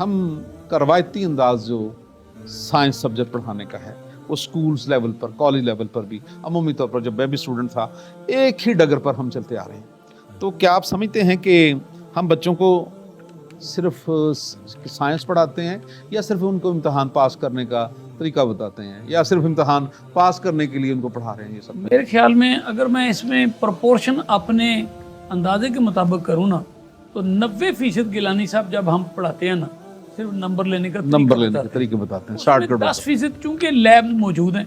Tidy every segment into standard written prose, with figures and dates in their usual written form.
ہم کا روایتی انداز جو سائنس سبجیکٹ پڑھانے کا ہے وہ سکولز لیول پر، کالج لیول پر بھی، عمومی طور پر جب میں بھی اسٹوڈنٹ تھا ایک ہی ڈگر پر ہم چلتے آ رہے ہیں. تو کیا آپ سمجھتے ہیں کہ ہم بچوں کو صرف سائنس پڑھاتے ہیں یا صرف ان کو امتحان پاس کرنے کا طریقہ بتاتے ہیں، یا صرف امتحان پاس کرنے کے لیے ان کو پڑھا رہے ہیں یہ سب؟ میرے خیال میں اگر میں اس میں پرپورشن اپنے اندازے کے مطابق کروں نا تو 90% گیلانی صاحب جب ہم پڑھاتے ہیں نا صرف نمبر لینے کا طریقہ بتاتے ہیں، اس میں 10% چونکہ لیب موجود ہیں،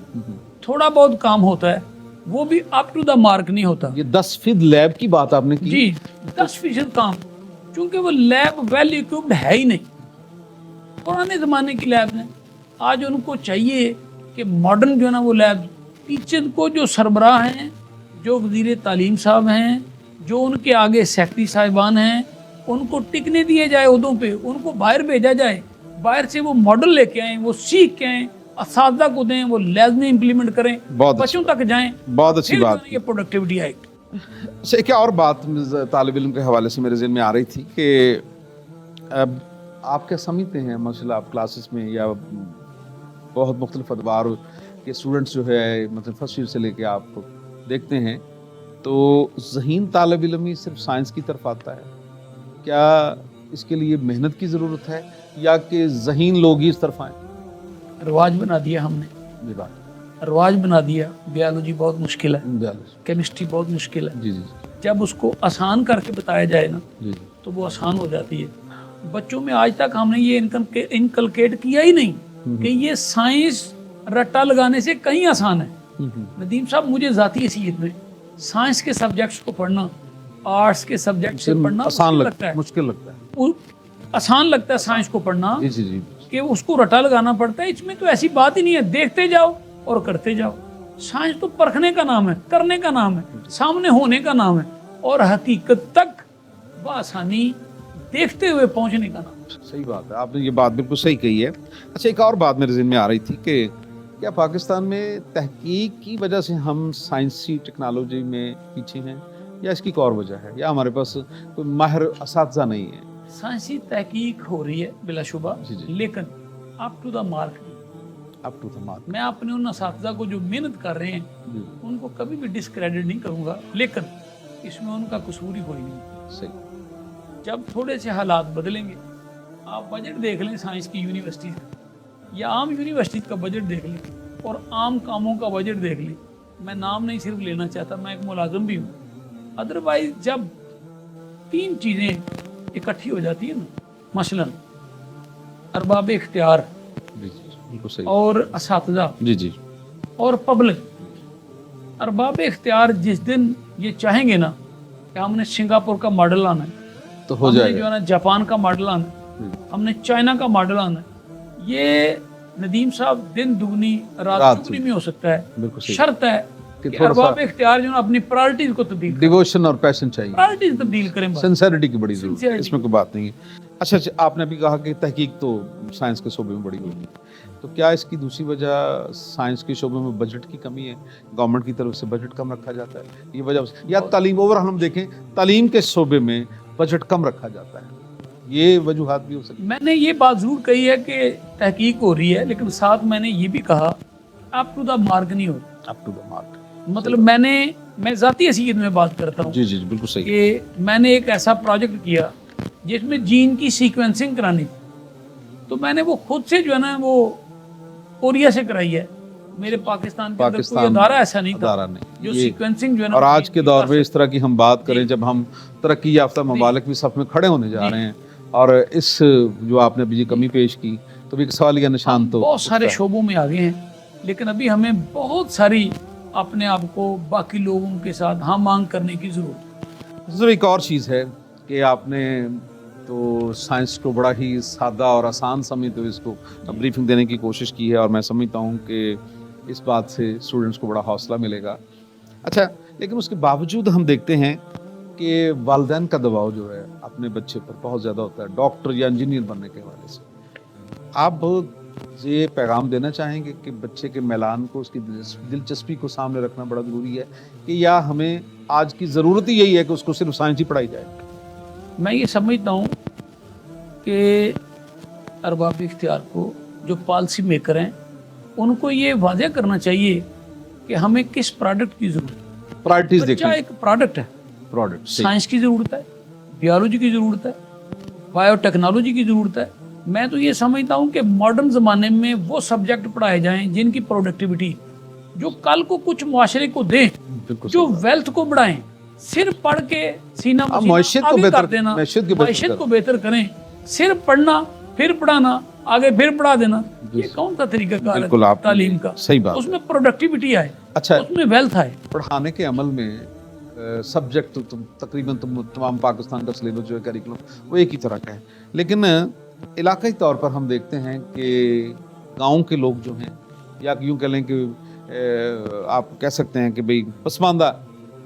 تھوڑا بہت کام ہوتا ہے، وہ بھی اپ ٹو دا مارک نہیں ہوتا. یہ 10% لیب کی بات آپ نے کی؟ جی 10% کام، چونکہ وہ لیب ویل اکوپڈ ہے ہی نہیں. پرانے زمانے کی لیب ہیں، آج ان کو چاہیے کہ ماڈرن جو ہے نا وہ لیب. ٹیچر کو جو سربراہ ہیں، جو وزیر تعلیم صاحب ہیں، جو ان کے آگے سیکرٹری صاحبان ہیں، ان کو ٹکنے دیے جائے عہدوں پہ، ان کو باہر بھیجا جائے، باہر سے وہ ماڈل لے کے آئیں، وہ سیکھ کے آئیں، اساتذہ کو دیں، وہ لازمی امپلیمنٹ کریں، بچوں تک جائیں. بہت اچھی بات. یہ پروڈکٹیوٹی آئے. اچھا، ایک اور بات طالب علم کے حوالے سے میرے ذہن میں آ رہی تھی کہ اب آپ کیا سمجھتے ہیں، ماشاء اللہ آپ کلاسز میں یا بہت مختلف ادوار کے اسٹوڈنٹس جو ہے مطلب فرسٹ ایئر سے لے کے آپ دیکھتے ہیں تو ذہین طالب علم ہی صرف سائنس کی طرف آتا ہے؟ کیا اس کے لیے محنت کی ضرورت ہے یا کہ ذہین لوگ ہی اس طرف آئیں؟ رواج بنا دیا ہم نے، یہ بات رواج بنا دیا. بیالوجی بہت مشکل ہے، بیالوجی، کیمسٹری بہت مشکل ہے. جی جی جب اس کو آسان کر کے بتایا جائے نا جی تو وہ آسان ہو جاتی ہے. بچوں میں آج تک ہم نے یہ انکلکیٹ کیا ہی نہیں کہ یہ سائنس رٹا لگانے سے کہیں آسان ہے. ندیم صاحب مجھے ذاتی حیثیت میں سائنس کے سبجیکٹس کو پڑھنا، آرٹس کے سبجیکٹ سے پڑھنا آسان لگتا ہے، مشکل لگتا ہے. آسان لگتا ہے سائنس کو پڑھنا، جی جی جی کہ اس کو رٹا لگانا پڑتا ہے. اس میں تو ایسی بات ہی نہیں ہے، دیکھتے جاؤ اور کرتے جاؤ. سائنس تو پرکھنے کا نام ہے، کرنے کا نام ہے، سامنے ہونے کا نام ہے، اور حقیقت تک بآسانی دیکھتے ہوئے پہنچنے کا نام. صحیح بات ہے، آپ نے یہ بات بالکل صحیح کہی ہے. اچھا، ایک اور بات میرے ذہن میں آ رہی تھی کہ کیا پاکستان میں تحقیق کی وجہ سے ہم سائنسی ٹیکنالوجی میں پیچھے ہیں، یا اس کی ایک اور وجہ ہے، یا ہمارے پاس کوئی ماہر اساتذہ نہیں ہے؟ سائنسی تحقیق ہو رہی ہے بلا شبہ، لیکن اپ ٹو دا مارک نہیں. Up to the mark. میں اپنے ان اساتذہ کو جو محنت کر رہے ہیں ان کو کبھی بھی ڈسکریڈٹ نہیں کروں گا، لیکن اس میں ان کا قصور ہی کوئی نہیں. صحیح. جب تھوڑے سے حالات بدلیں گے، آپ بجٹ دیکھ لیں سائنس کی یونیورسٹی یا عام یونیورسٹی کا بجٹ دیکھ لیں اور عام کاموں کا بجٹ دیکھ لیں. میں نام نہیں صرف لینا چاہتا، میں ایک ملازم بھی ہوں. ادروائز جب 3 چیزیں اکٹھی ہو جاتی ہیں نا، مثلا ارباب اختیار اور اساتذہ جی جی اور پبلک. ارباب اختیار جس دن یہ چاہیں گے نا کہ ہم نے سنگاپور کا ماڈل لانا ہے، تو ہو ہم جائے نے گا. جو ہے نا جاپان کا ماڈل لانا ہے، ہم نے چائنا کا ماڈل لانا ہے. یہ ندیم صاحب دن دگنی رات چگنی میں ہو سکتا ہے. بالکل صحیح. شرط ہے کہ ارباب اختیار جو ہے اپنی پرائرٹیز کو تبدیل کریں، ڈیووشن اور پیشن چاہیے، پرائرٹیز تبدیل کریں. سنسیریٹی کی بڑی ضرورت ہے، اس میں کوئی بات نہیں ہے. اچھا، آپ نے بھی کہا کہ تحقیق تو سائنس کے شعبے میں بڑی ہوگی، تو کیا اس کی دوسری وجہ سائنس کے شعبے میں بجٹ کی کمی ہے؟ گورنمنٹ کی طرف سے بجٹ کم رکھا جاتا ہے، یہ وجہ، یا تعلیم اوور ہم دیکھیں تعلیم کے شعبے میں بجٹ کم رکھا جاتا ہے، یہ وجوہات بھی ہو سکتی ہیں؟ میں نے یہ بات ضرور کہی ہے کہ تحقیق ہو رہی ہے، لیکن ساتھ میں نے یہ بھی کہا اپ ٹو دا مارک نہیں ہوتا. اپ ٹو دا مارک مطلب میں ذاتی حیثیت میں بات کرتا ہوں. جی جی بالکل صحیح. کہ میں نے ایک ایسا پروجیکٹ کیا جس میں جین کی سیکوینسنگ کرانی تھی، تو میں نے وہ خود سے جو ہے نا وہ کوریا سے کرائی ہے. میرے پاکستان کے اندر کوئی ادارہ ایسا نہیں تھا جو سیکوینسنگ جو ہے نا. اور آج کے دور میں اس طرح کی ہم بات کریں، جب ہم ترقی یافتہ ممالک بھی صف میں کھڑے ہونے جا رہے ہیں، اور اس جو آپ نے ابھی یہ کمی پیش کی، تو ایک سوالیہ نشان تو بہت سارے شعبوں میں آگے ہیں، لیکن ابھی ہمیں بہت ساری اپنے آپ کو باقی لوگوں کے ساتھ ہم آہنگ کرنے کی ضرورت ہے. ایک اور چیز ہے کہ آپ نے تو سائنس کو بڑا ہی سادہ اور آسان سمجھتے ہوئے اس کو بریفنگ دینے کی کوشش کی ہے، اور میں سمجھتا ہوں کہ اس بات سے اسٹوڈنٹس کو بڑا حوصلہ ملے گا. اچھا، لیکن اس کے باوجود ہم دیکھتے ہیں کہ والدین کا دباؤ جو ہے اپنے بچے پر بہت زیادہ ہوتا ہے، ڈاکٹر یا انجینئر بننے کے حوالے سے. آپ یہ پیغام دینا چاہیں گے کہ بچے کے میلان کو، اس کی دلچسپی کو سامنے رکھنا بڑا ضروری ہے، کہ یا ہمیں آج کی ضرورت ہی یہی ہے کہ اس کو صرف سائنس ہی پڑھائی جائے؟ میں یہ سمجھتا ہوں کہ अरबाब इख्तियार को, जो पॉलिसी मेकर हैं, उनको ये वाज़ेह करना चाहिए कि हमें किस प्रोडक्ट की ज़रूरत है। प्रायोरिटीज बच्चा देखें, एक प्रोडक्ट है, प्रोडक्ट साइंस की ज़रूरत है, बियोलॉजी की ज़रूरत है, बायोटेक्नोलॉजी की ज़रूरत है। मैं तो ये समझता हूँ कि मॉडर्न ज़माने में वो सब्जेक्ट पढ़ाए जाएं जिनकी प्रोडक्टिविटी, जो कल को कुछ माशरे को दें, बिल्कुल जो वेल्थ को बढ़ाएं। सिर्फ पढ़ के सीना हाँ, मईशत को आगे बेहतर- कर देना, मईशत को बेहतर मईशत कर- को बेहतर करें, सिर्फ पढ़ना फिर पढ़ाना, आगे फिर पढ़ा देना, ये कौन सा तरीका कार बिल्कुल है आपने- तालीम का? सही बात। उसमें प्रोडक्टिविटी आए, अच्छा, उसमें वेल्थ आए। पढ़ाने के अमल में सब्जेक्ट तो तकरीबन तमाम पाकिस्तान का सिलेबस जो है करिकुलम वो एक ही तरह का है, लेकिन इलाकाई तौर पर हम देखते हैं कि गांव के लोग जो हैं, या यूँ कह लें कि आप कह सकते हैं कि भाई पसमानदा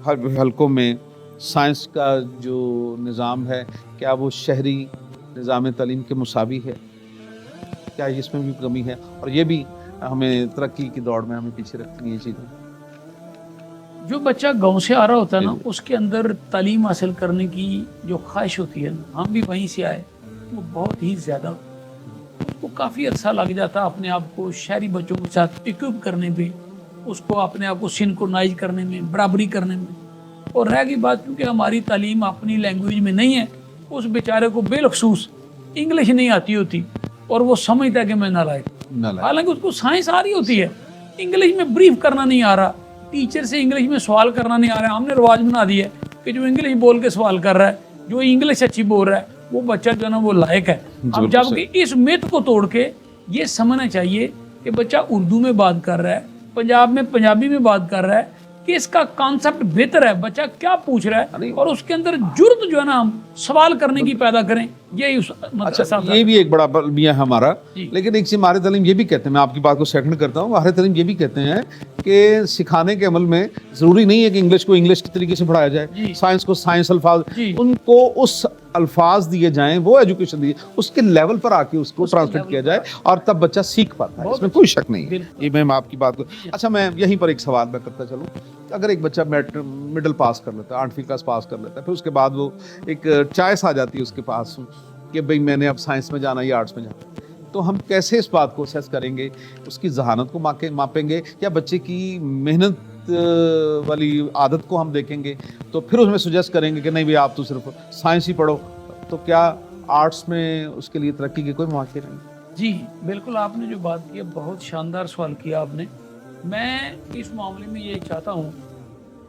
हलकों में साइंस का जो निज़ाम है, क्या वो शहरी निज़ाम तालीम के मुसावी है? क्या इसमें भी कमी है? और ये भी हमें तरक्की की दौड़ में हमें पीछे रखनी है चीज़ें। जो बच्चा गांव से आ रहा होता है ना, उसके अंदर तालीम हासिल करने की जो ख्वाहिश होती है ना, हम भी वहीं से आए, वो बहुत ही ज़्यादा, उसको काफ़ी अरसा लग जाता है अपने आप को शहरी बच्चों के साथ इक्विप करने पे, उसको अपने आप को सिंक्रोनाइज करने में, बराबरी करने में। और रह गई बात, क्योंकि हमारी तालीम अपनी लैंग्वेज में नहीं है, उस बेचारे को बेलखसूस इंग्लिश नहीं आती होती और वो समझता है कि मैं नालायक, हालांकि उसको साइंस आ रही होती है, इंग्लिश में ब्रीफ करना नहीं आ रहा, टीचर से इंग्लिश में सवाल करना नहीं आ रहा है। हमने रिवाज बना दिया है कि जो इंग्लिश बोल के सवाल कर रहा है, जो इंग्लिश अच्छी बोल रहा है, वो बच्चा जो है ना वो लायक है। अब जबकि इस मिथ को तोड़ के ये समझना चाहिए कि बच्चा उर्दू में बात कर रहा है, पंजाब में पंजाबी में बात कर रहा है, कि इसका कॉन्सेप्ट बेहतर है, बच्चा क्या पूछ रहा है, और उसके अंदर जुर्त जो है ना हम सवाल करने की पैदा करें। यही उस अच्छा, ये भी एक बड़ा बलमिया है हमारा, लेकिन एक चीज़ हमारे तालीम ये भी कहते हैं, मैं आपकी बात को सेकंड करता हूँ, हमारे तालीम ये भी कहते हैं कि सिखाने के अमल में ज़रूरी नहीं है कि इंग्लिश को इंग्लिश के तरीके से पढ़ाया जाए, साइंस को साइंस अल्फाज, उनको उस अल्फाज दिए जाएं, वो एजुकेशन दिए, उसके लेवल पर आके उसको ट्रांसलेट किया जाए, और तब बच्चा सीख पाता है, इसमें कोई शक नहीं है। ये मैं आपकी बात को, अच्छा मैं यहीं पर एक सवाल मैं करता चलूँ, अगर एक बच्चा मिडिल पास कर लेता है, 8वीं क्लास पास कर लेता है, फिर उसके बाद वो एक चॉइस आ जाती है उसके पास कि भाई मैंने अब साइंस में जाना या आर्ट्स में जाना, तो हम कैसे इस बात को असेस करेंगे, उसकी जहानत को मापेंगे, या बच्चे की मेहनत वाली आदत को हम देखेंगे, तो फिर उसमें सुजेस्ट करेंगे कि नहीं भाई आप तो सिर्फ साइंस ही पढ़ो, तो क्या आर्ट्स में उसके लिए तरक्की के कोई मौके नहीं? जी बिल्कुल, आपने जो बात की है बहुत शानदार सवाल किया आपने। मैं इस मामले में ये चाहता हूँ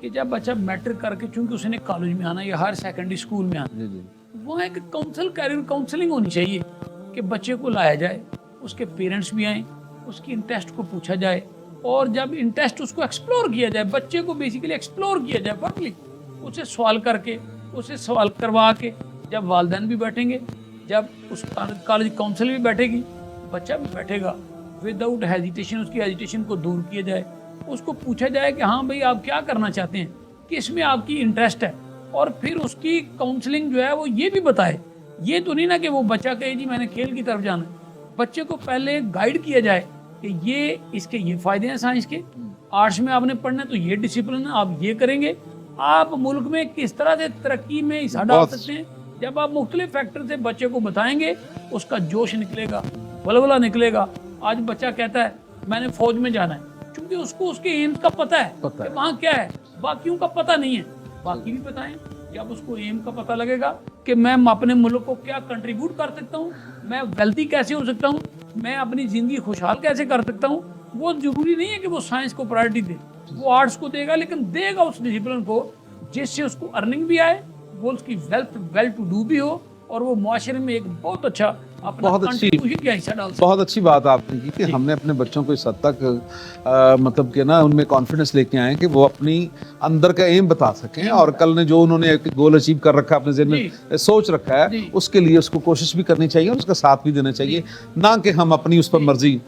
कि जब बच्चा मैट्रिक करके, चूंकि उसने कॉलेज में आना या हर सेकेंडरी स्कूल में आना, वहाँ एक कैरियर काउंसलिंग होनी चाहिए कि बच्चे को लाया जाए, उसके पेरेंट्स भी आएँ, उसकी इंटरेस्ट को पूछा जाए, और जब इंटरेस्ट उसको एक्सप्लोर किया जाए, बच्चे को बेसिकली एक्सप्लोर किया जाए वर्कली, उसे सवाल करके, उसे सवाल करवा के, जब वालिदैन भी बैठेंगे, जब उस कॉलेज काउंसिल भी बैठेगी, बच्चा भी बैठेगा, विदाउट हेजिटेशन उसकी हेजिटेशन को दूर किया जाए, उसको पूछा जाए कि हाँ भाई आप क्या करना चाहते हैं, किस में आपकी इंटरेस्ट है, और फिर उसकी काउंसलिंग जो है वो ये भी बताए। ये तो नहीं ना कि वो बच्चा कहे जी मैंने खेल की तरफ जाना है, बच्चे को पहले गाइड किया जाए कि ये इसके ये फ़ायदे हैं साइंस के, आर्ट्स में आपने पढ़ना है तो ये डिसिप्लिन है, आप ये करेंगे, आप मुल्क में किस तरह से तरक्की में हिस्सा डाल सकते हैं। जब आप मुख्तलिफ फैक्टर से बच्चे को बताएंगे, उसका जोश निकलेगा, वलवला निकलेगा। आज बच्चा कहता है मैंने फौज में जाना है, क्योंकि उसको उसके एम का पता है कि वहाँ क्या है, बाकियों का पता नहीं है, बाकी भी बताएं। जब उसको एम का पता लगेगा कि मैं अपने मुल्क को क्या कंट्रीब्यूट कर सकता हूँ, मैं वेल्दी कैसे हो सकता हूँ, मैं अपनी ज़िंदगी खुशहाल कैसे कर सकता हूँ, वो ज़रूरी नहीं है कि वो साइंस को प्रायोरिटी दे, वो आर्ट्स को देगा, लेकिन देगा उस डिसिप्लिन को जिससे उसको अर्निंग भी आए, वो उसकी वेल टू डू भी हो, और वो मुआशरे में एक बहुत अच्छा अपना कंट्रीब्यूशन का हिस्सा डाल सकता है। बहुत अच्छी बात आपने की कि हमने अपने बच्चों को इस हद तक मतलब कि ना उनमें कॉन्फिडेंस लेके आए कि वो अपनी अंदर का एम बता सकें, और कल ने जो उन्होंने एक गोल अचीव कर रखा है, अपने ज़हन में सोच रखा है, उसके लिए उसको कोशिश भी करनी चाहिए और उसका साथ भी देना चाहिए, ना कि हम अपनी उस पर मर्जी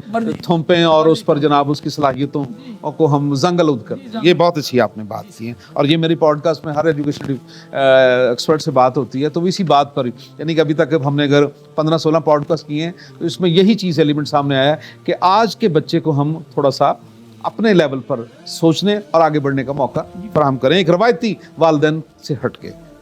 थोपें और उस पर जनाब उसकी सलाहियतों को हम जंगलुद कर। ये बहुत अच्छी आपने बात की है, और ये मेरी पॉडकास्ट में हर एजुकेशन एक्सपर्ट से बात होती है, तो इसी बात पर, यानी कि अभी तक हमने अगर 15-16 पॉडकास्ट किए हैं, तो इसमें यही चीज़ एलिमेंट सामने आया कि आज के बच्चे को हम थोड़ा सा अपने लेवल पर सोचने और आगे बढ़ने का मौका फराहम करें, एक रवायती वालिदैन से हटके।